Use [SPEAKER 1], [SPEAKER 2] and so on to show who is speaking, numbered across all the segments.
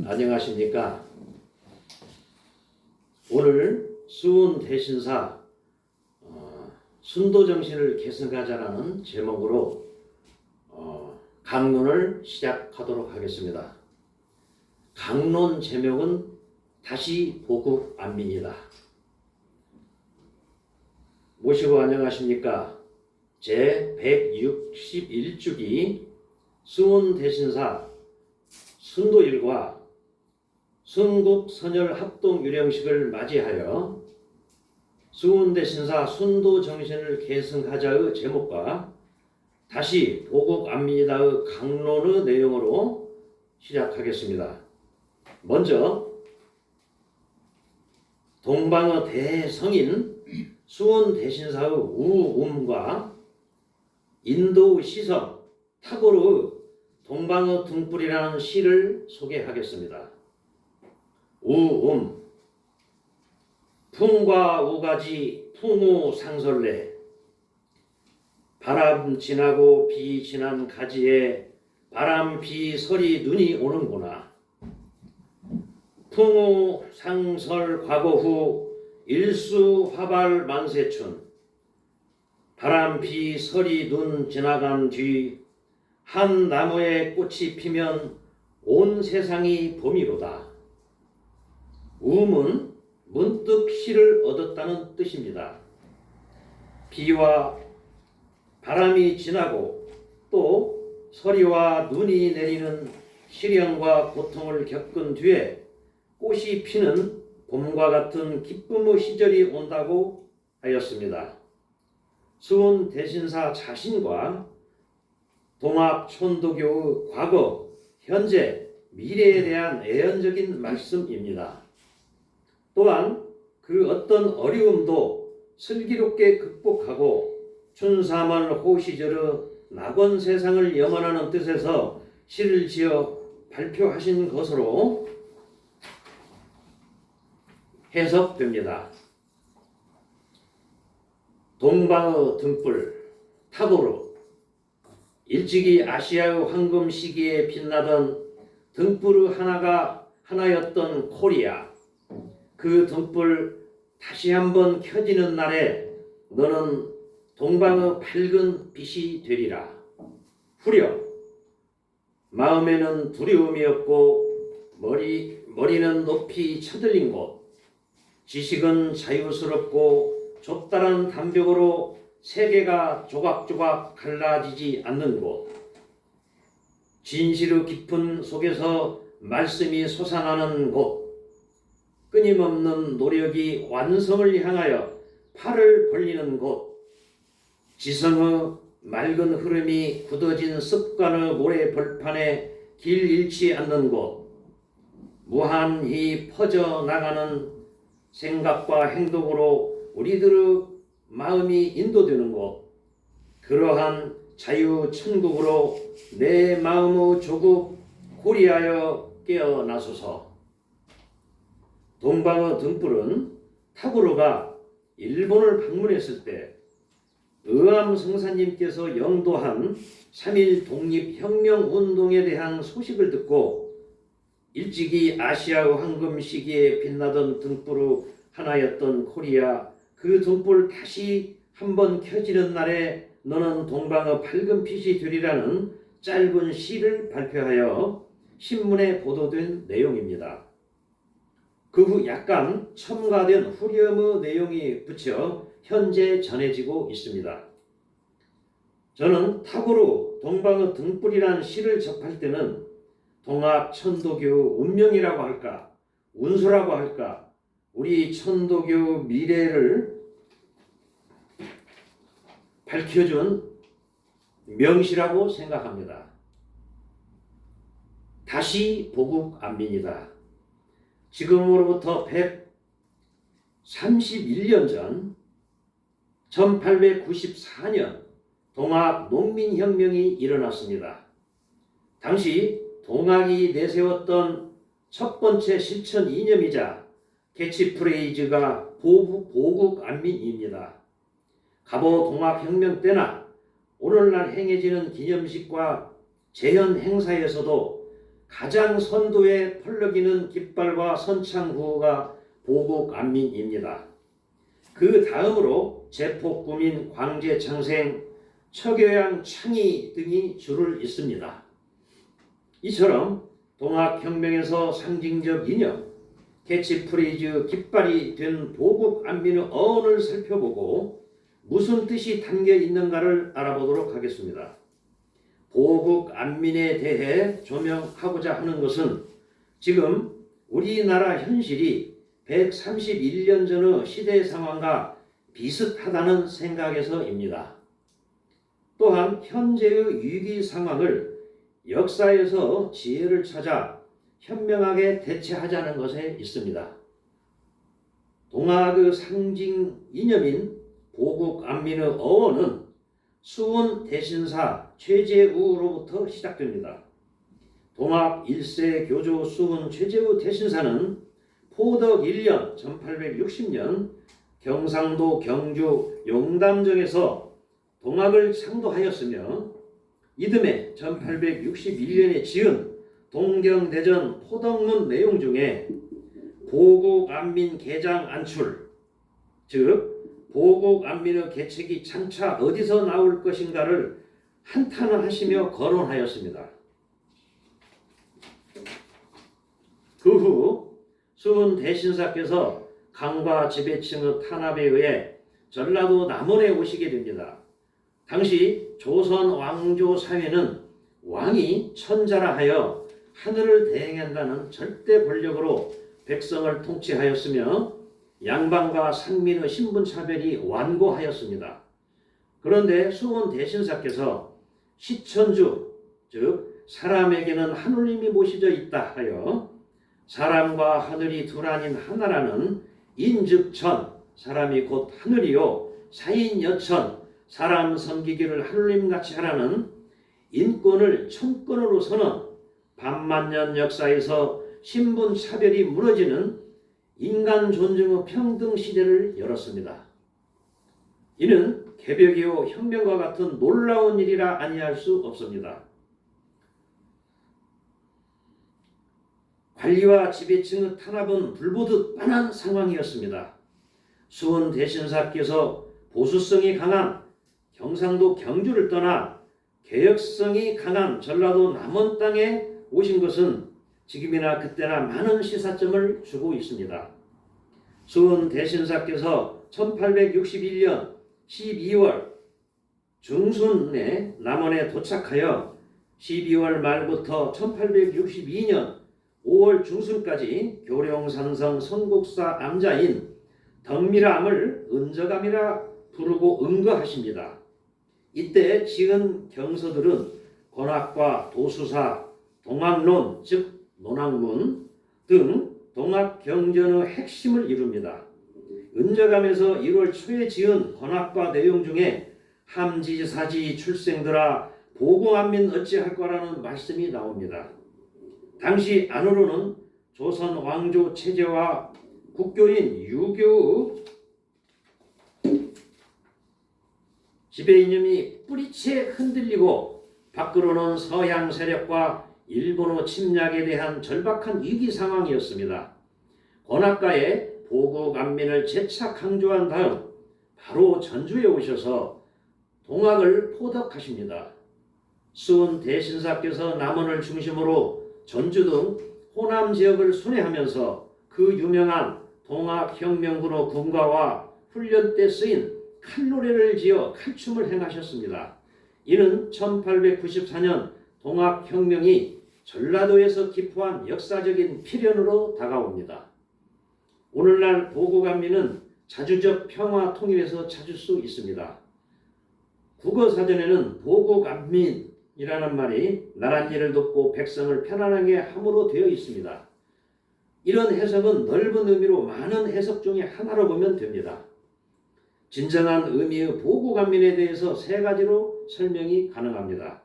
[SPEAKER 1] 안녕하십니까. 오늘 수은 대신사 순도정신을 계승하자라는 제목으로 강론을 시작하도록 하겠습니다. 강론 제목은 다시 보국 안민이다. 모시고 안녕하십니까. 제 161주기 수은 대신사 순도일과 순국선열 합동유령식을 맞이하여 수은대신사 순도정신을 계승하자의 제목과 다시 보국안민이다의 강론의 내용으로 시작하겠습니다. 먼저 동방의 대성인 수은대신사의 우음과 인도의 시성 타고르의 동방의 등불이라는 시를 소개하겠습니다. 우음 풍과 우가지 풍우상설래 바람 지나고 비 지난 가지에 바람 비 설이 눈이 오는구나. 풍우상설 과거 후 일수 화발 만세춘 바람 비 설이 눈 지나간 뒤 한 나무에 꽃이 피면 온 세상이 봄이로다. 우음은 문득 시를 얻었다는 뜻입니다. 비와 바람이 지나고 또 서리와 눈이 내리는 시련과 고통을 겪은 뒤에 꽃이 피는 봄과 같은 기쁨의 시절이 온다고 하였습니다. 수은 대신사 자신과 동학천도교의 과거, 현재, 미래에 대한 애연적인 말씀입니다. 또한 그 어떤 어려움도 슬기롭게 극복하고 춘삼월 호시절의 낙원 세상을 염원하는 뜻에서 시를 지어 발표하신 것으로 해석됩니다. 동방의 등불 타고르 일찍이 아시아의 황금 시기에 빛나던 등불의 하나였던 코리아. 그 등불 다시 한번 켜지는 날에 너는 동방의 밝은 빛이 되리라. 후려 마음에는 두려움이 없고 머리는 높이 쳐들린 곳, 지식은 자유스럽고 좁다란 담벽으로 세계가 조각조각 갈라지지 않는 곳, 진실의 깊은 속에서 말씀이 솟아나는 곳, 끊임없는 노력이 완성을 향하여 팔을 벌리는 곳, 지성의 맑은 흐름이 굳어진 습관의 모래 벌판에 길 잃지 않는 곳, 무한히 퍼져나가는 생각과 행동으로 우리들의 마음이 인도되는 곳, 그러한 자유천국으로 내 마음의 조국 코리아여 깨어나소서. 동방의 등불은 타고르가 일본을 방문했을 때 의암 성사님께서 영도한 3.1 독립혁명운동에 대한 소식을 듣고 일찍이 아시아의 황금 시기에 빛나던 등불의 하나였던 코리아, 그 등불 다시 한번 켜지는 날에 너는 동방의 밝은 빛이 되리라는 짧은 시를 발표하여 신문에 보도된 내용입니다. 그 후 약간 첨가된 후렴의 내용이 붙여 현재 전해지고 있습니다. 저는 타고르 동방의 등불이라는 시를 접할 때는 동학천도교 운명이라고 할까, 운수라고 할까, 우리 천도교 미래를 밝혀준 명시라고 생각합니다. 다시 보국안민이다. 지금으로부터 131년 전 1894년 동학농민혁명이 일어났습니다. 당시 동학이 내세웠던 첫 번째 실천 이념이자 캐치프레이즈가 보국안민입니다. 갑오 동학혁명 때나 오늘날 행해지는 기념식과 재현 행사에서도 가장 선도에 펄럭이는 깃발과 선창구호가 보국안민입니다. 그 다음으로 제폭구민, 광제창생, 척여양, 창의 등이 줄을 잇습니다. 이처럼 동학혁명에서 상징적 이념, 캐치프레이즈 깃발이 된 보국안민의 어원을 살펴보고 무슨 뜻이 담겨 있는가를 알아보도록 하겠습니다. 보국안민에 대해 조명하고자 하는 것은 지금 우리나라 현실이 131년 전의 시대 상황과 비슷하다는 생각에서입니다. 또한 현재의 위기 상황을 역사에서 지혜를 찾아 현명하게 대처하자는 것에 있습니다. 동학의 상징 이념인 보국안민의 어원은 수원 대신사 최재우로부터 시작됩니다. 동학 1세 교조 수원 최재우 대신사는 포덕 1년 1860년 경상도 경주 용담정에서 동학을 창도하였으며 이듬해 1861년에 지은 동경대전 포덕문 내용 중에 보국안민 개장 안출, 즉 보국안민의 계책이 장차 어디서 나올 것인가를 한탄하시며 거론하였습니다. 그 후 수은 대신사께서 강과 지배층의 탄압에 의해 전라도 남원에 오시게 됩니다. 당시 조선 왕조 사회는 왕이 천자라 하여 하늘을 대행한다는 절대 권력으로 백성을 통치하였으며 양반과 상민의 신분차별이 완고하였습니다. 그런데 수원 대신사께서 시천주, 즉 사람에게는 하느님이 모시져 있다 하여 사람과 하늘이 둘 아닌 하나라는 인즉천, 사람이 곧 하늘이요 사인여천, 사람 섬기기를 하느님같이 하라는 인권을 천권으로 서는 반만년 역사에서 신분차별이 무너지는 인간 존중의 평등 시대를 열었습니다. 이는 개벽이요 혁명과 같은 놀라운 일이라 아니할 수 없습니다. 관리와 지배층의 탄압은 불보듯 뻔한 상황이었습니다. 수원 대신사께서 보수성이 강한 경상도 경주를 떠나 개혁성이 강한 전라도 남원 땅에 오신 것은 지금이나 그때나 많은 시사점을 주고 있습니다. 수은 대신사께서 1861년 12월 중순에 남원에 도착하여 12월 말부터 1862년 5월 중순까지 교령산성 선국사 암자인 덕미라암을 은저감이라 부르고 응거하십니다. 이때 지은 경서들은 권학과 도수사, 동학론 즉 논학문 등 동학경전의 핵심을 이룹니다. 은저감에서 1월 초에 지은 권학과 내용 중에 함지사지 출생들아 보국안민 어찌할 거라는 말씀이 나옵니다. 당시 안으로는 조선 왕조 체제와 국교인 유교의 지배 이념이 뿌리채 흔들리고 밖으로는 서양 세력과 일본의 침략에 대한 절박한 위기 상황이었습니다. 권학가에 보국안민을 재차 강조한 다음 바로 전주에 오셔서 동학을 포덕하십니다. 수은 대신사께서 남원을 중심으로 전주 등 호남 지역을 순회하면서 그 유명한 동학혁명군의 군가와 훈련 때 쓰인 칼노래를 지어 칼춤을 행하셨습니다. 이는 1894년 동학혁명이 전라도에서 기포한 역사적인 필연으로 다가옵니다. 오늘날 보국안민은 자주적 평화 통일에서 찾을 수 있습니다. 국어사전에는 보국안민이라는 말이 나란 일을 돕고 백성을 편안하게 함으로 되어 있습니다. 이런 해석은 넓은 의미로 많은 해석 중에 하나로 보면 됩니다. 진정한 의미의 보국안민에 대해서 세 가지로 설명이 가능합니다.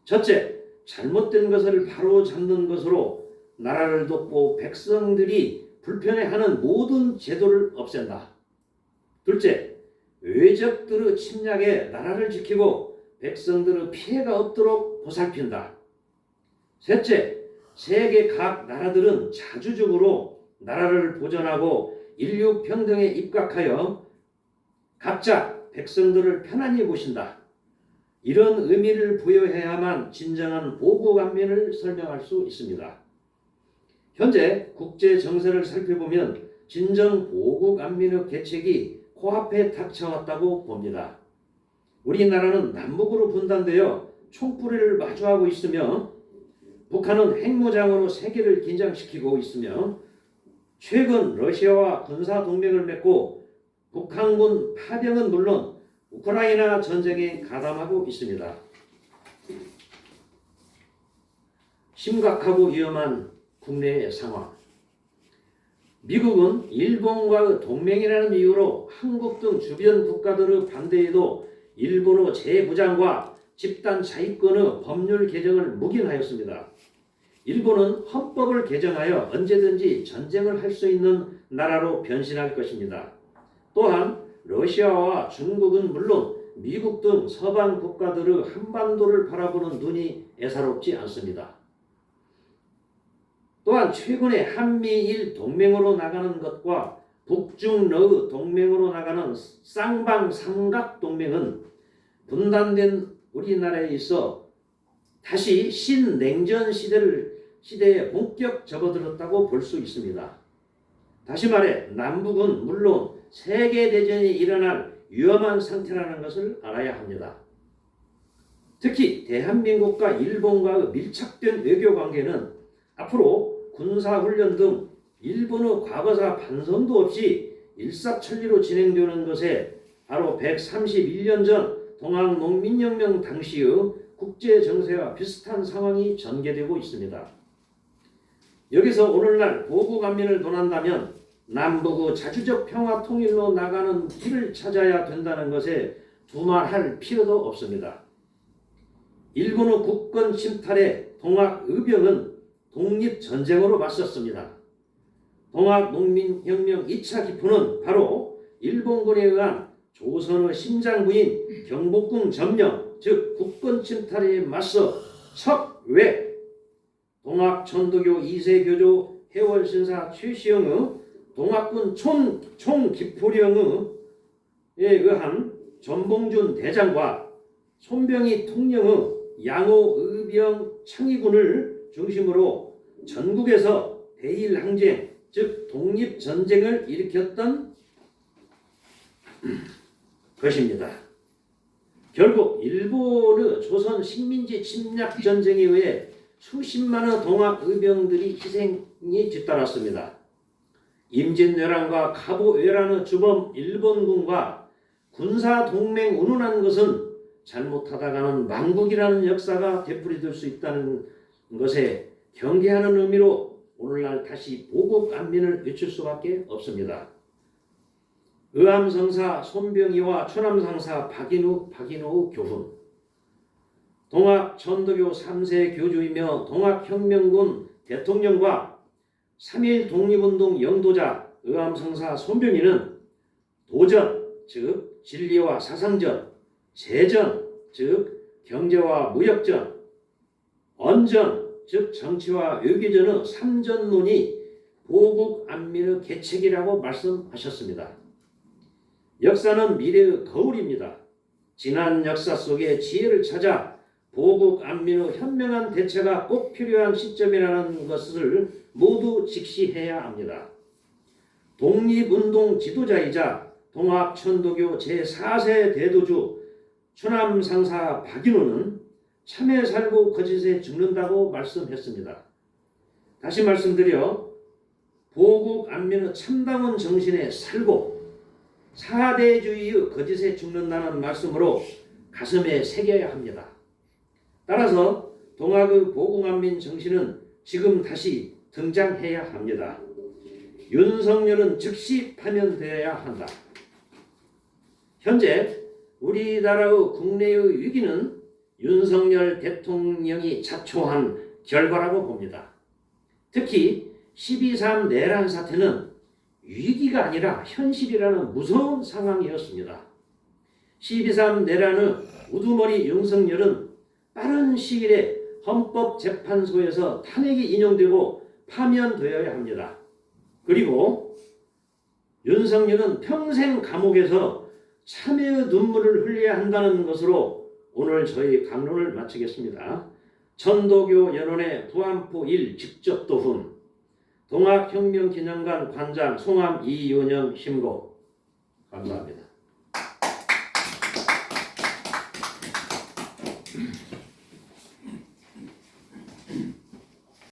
[SPEAKER 1] 첫째, 잘못된 것을 바로 잡는 것으로 나라를 돕고 백성들이 불편해하는 모든 제도를 없앤다. 둘째, 외적들의 침략에 나라를 지키고 백성들의 피해가 없도록 보살핀다. 셋째, 세계 각 나라들은 자주적으로 나라를 보존하고 인류 평등에 입각하여 각자 백성들을 편안히 보신다. 이런 의미를 부여해야만 진정한 보국 안민을 설명할 수 있습니다. 현재 국제 정세를 살펴보면 진정 보국 안민의 계책이 코앞에 닥쳐왔다고 봅니다. 우리나라는 남북으로 분단되어 총뿌리를 마주하고 있으며 북한은 핵무장으로 세계를 긴장시키고 있으며 최근 러시아와 군사동맹을 맺고 북한군 파병은 물론 우크라이나 전쟁에 가담하고 있습니다. 심각하고 위험한 국내의 상황. 미국은 일본과의 동맹이라는 이유로 한국 등 주변 국가들의 반대에도 일본의 재무장과 집단 자위권의 법률 개정을 묵인하였습니다. 일본은 헌법을 개정하여 언제든지 전쟁을 할 수 있는 나라로 변신할 것입니다. 또한 러시아와 중국은 물론 미국 등 서방 국가들의 한반도를 바라보는 눈이 애사롭지 않습니다. 또한 최근에 한미일 동맹으로 나가는 것과 북중러 동맹으로 나가는 쌍방 삼각 동맹은 분단된 우리나라에 있어 다시 신냉전 시대에 본격 접어들었다고 볼 수 있습니다. 다시 말해 남북은 물론 세계대전이 일어날 위험한 상태라는 것을 알아야 합니다. 특히 대한민국과 일본과의 밀착된 외교관계는 앞으로 군사훈련 등 일본의 과거사 반성도 없이 일사천리로 진행되는 것에 바로 131년 전 동학농민혁명 당시의 국제정세와 비슷한 상황이 전개되고 있습니다. 여기서 오늘날 보국안민을 논한다면 남북의 자주적 평화 통일로 나가는 길을 찾아야 된다는 것에 두말할 필요도 없습니다. 일본의 국권 침탈에 동학의병은 독립전쟁으로 맞섰습니다. 동학농민혁명 2차 기포는 바로 일본군에 의한 조선의 심장부인 경복궁 점령, 즉 국권 침탈에 맞서 척외 동학천도교 2세 교조 해월신사 최시영의 동학군 총기포령에 의한 전봉준 대장과 손병희 통령의 양호의병 창의군을 중심으로 전국에서 대일항쟁, 즉 독립전쟁을 일으켰던 것입니다. 결국 일본의 조선 식민지 침략 전쟁에 의해 수십만의 동학의병들이 희생이 뒤따랐습니다. 임진왜란과 갑오왜란의 주범 일본군과 군사동맹 운운한 것은 잘못하다가는 망국이라는 역사가 되풀이될 수 있다는 것에 경계하는 의미로 오늘날 다시 보국안민을 외칠 수밖에 없습니다. 의암성사 손병희와 초남상사 박인우 교훈, 동학천도교 3세 교주이며 동학혁명군 대통령과 3.1 독립운동 영도자 의암성사 손병희는 도전, 즉 진리와 사상전, 세전, 즉 경제와 무역전, 언전, 즉 정치와 외교전의 3전론이 보국안민의 계책이라고 말씀하셨습니다. 역사는 미래의 거울입니다. 지난 역사 속에 지혜를 찾아 보국안민의 현명한 대처가 꼭 필요한 시점이라는 것을 모두 직시해야 합니다. 독립운동 지도자이자 동학천도교 제4세 대도주 추남상사 박인호는 참에 살고 거짓에 죽는다고 말씀했습니다. 다시 말씀드려 보국안민의 참다운 정신에 살고 사대주의의 거짓에 죽는다는 말씀으로 가슴에 새겨야 합니다. 따라서 동학의 보국안민 정신은 지금 다시 등장해야 합니다. 윤석열은 즉시 파면되어야 한다. 현재 우리나라의 국내의 위기는 윤석열 대통령이 자초한 결과라고 봅니다. 특히 12.3 내란 사태는 위기가 아니라 현실이라는 무서운 상황이었습니다. 12.3 내란의 우두머리 윤석열은 빠른 시일에 헌법재판소에서 탄핵이 인용되고 파면되어야 합니다. 그리고 윤석열은 평생 감옥에서 참회의 눈물을 흘려야 한다는 것으로 오늘 저희 강론을 마치겠습니다. 천도교 연원회 부안포 1 직접 도훈 동학혁명기념관 관장 송암 이윤영 심고 감사합니다.